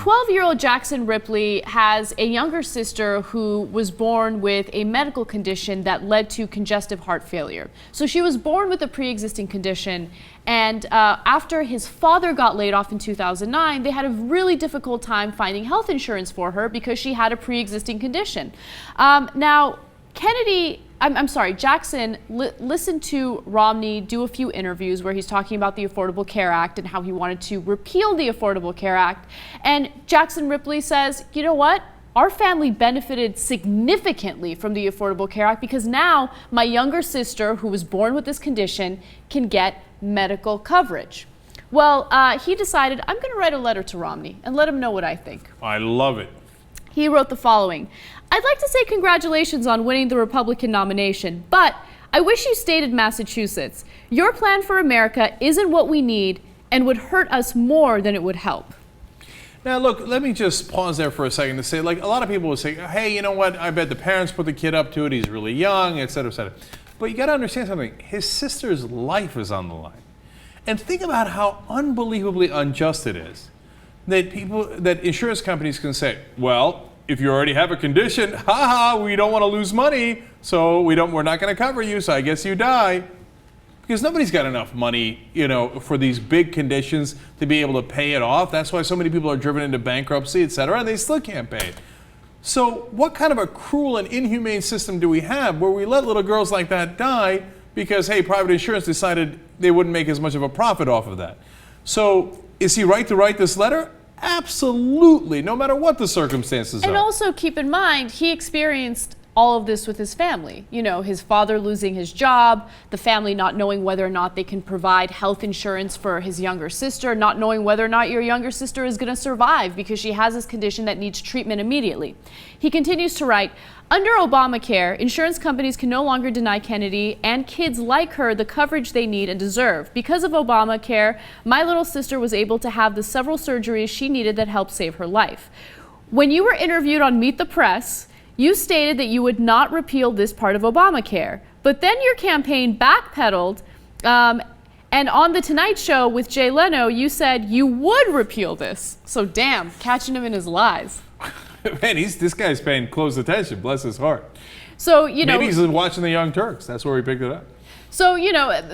12-year-old Jackson Ripley has a younger sister who was born with a medical condition that led to congestive heart failure. So she was born with a pre-existing condition, and after his father got laid off in 2009, they had a really difficult time finding health insurance for her because she had a pre-existing condition. Jackson listened to Romney do a few interviews where he's talking about the Affordable Care Act and how he wanted to repeal the Affordable Care Act. And Jackson Ripley says, you know what? Our family benefited significantly from the Affordable Care Act because now my younger sister, who was born with this condition, can get medical coverage. Well, he decided, I'm going to write a letter to Romney and let him know what I think. I love it. He wrote the following: I'd like to say congratulations on winning the Republican nomination, but I wish you stayed in Massachusetts. Your plan for America isn't what we need and would hurt us more than it would help. Now, look, let me just pause there for a second to say, like, a lot of people will say, hey, you know what? I bet the parents put the kid up to it. He's really young, et cetera, et cetera. But you got to understand something. His sister's life is on the line. And think about how unbelievably unjust it is that insurance companies can say, well, if you already have a condition, we don't want to lose money, so we're not going to cover you, so I guess you die. Because nobody's got enough money, for these big conditions to be able to pay it off. That's why so many people are driven into bankruptcy, et cetera, and they still can't pay it. So what kind of a cruel and inhumane system do we have where we let little girls like that die because, hey, private insurance decided they wouldn't make as much of a profit off of that? So is he right to write this letter? Absolutely, no matter what the circumstances are. And also keep in mind, he experienced all of this with his family. His father losing his job, the family not knowing whether or not they can provide health insurance for his younger sister, not knowing whether or not your younger sister is going to survive because she has this condition that needs treatment immediately. He continues to write, under Obamacare, insurance companies can no longer deny Kennedy and kids like her the coverage they need and deserve. Because of Obamacare, my little sister was able to have the several surgeries she needed that helped save her life. When you were interviewed on Meet the Press, you stated that you would not repeal this part of Obamacare. But then your campaign backpedaled, and on The Tonight Show with Jay Leno, you said you would repeal this. So damn, catching him in his lies. Man, this guy's paying close attention, bless his heart. So, maybe he's watching the Young Turks. That's where he picked it up. So,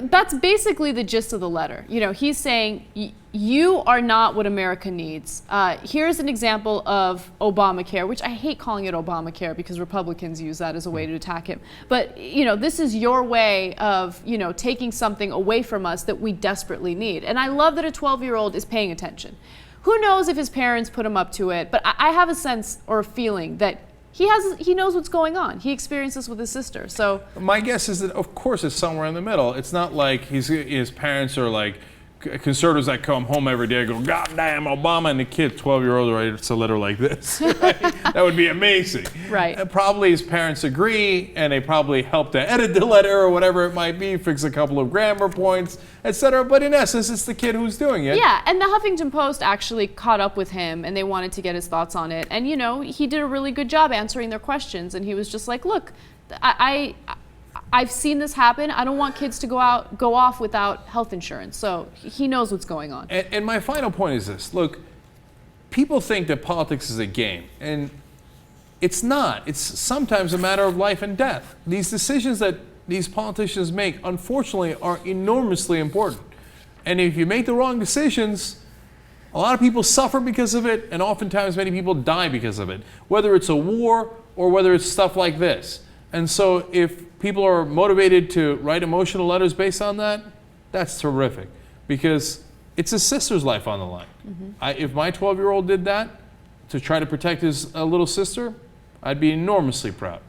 that's basically the gist of the letter. He's saying, you are not what America needs. Here's an example of Obamacare, which I hate calling it Obamacare because Republicans use that as a way to attack him. But, this is your way of, taking something away from us that we desperately need. And I love that a 12-year-old is paying attention. Who knows if his parents put him up to it, but I have a sense or a feeling that he knows what's going on. He experienced this with his sister. So my guess is that, of course, it's somewhere in the middle. It's not like his parents are like conservatives that come home every day and go, God damn Obama, and the kid, 12-year-old, writes a letter like this. Right? That would be amazing. Right. Probably his parents agree, and they probably help to edit the letter or whatever it might be, fix a couple of grammar points, etc. But in essence, it's the kid who's doing it. Yeah, and the Huffington Post actually caught up with him, and they wanted to get his thoughts on it. And, he did a really good job answering their questions, and he was just like, look, I've seen this happen. I don't want kids to go off without health insurance. So he knows what's going on. And my final point is this. Look, people think that politics is a game, and it's not. It's sometimes a matter of life and death. These decisions that these politicians make, unfortunately, are enormously important. And if you make the wrong decisions, a lot of people suffer because of it, and oftentimes many people die because of it, whether it's a war or whether it's stuff like this. And so if people are motivated to write emotional letters based on that, that's terrific, because it's his sister's life on the line. Mm-hmm. If my 12-year-old did that to try to protect his little sister, I'd be enormously proud.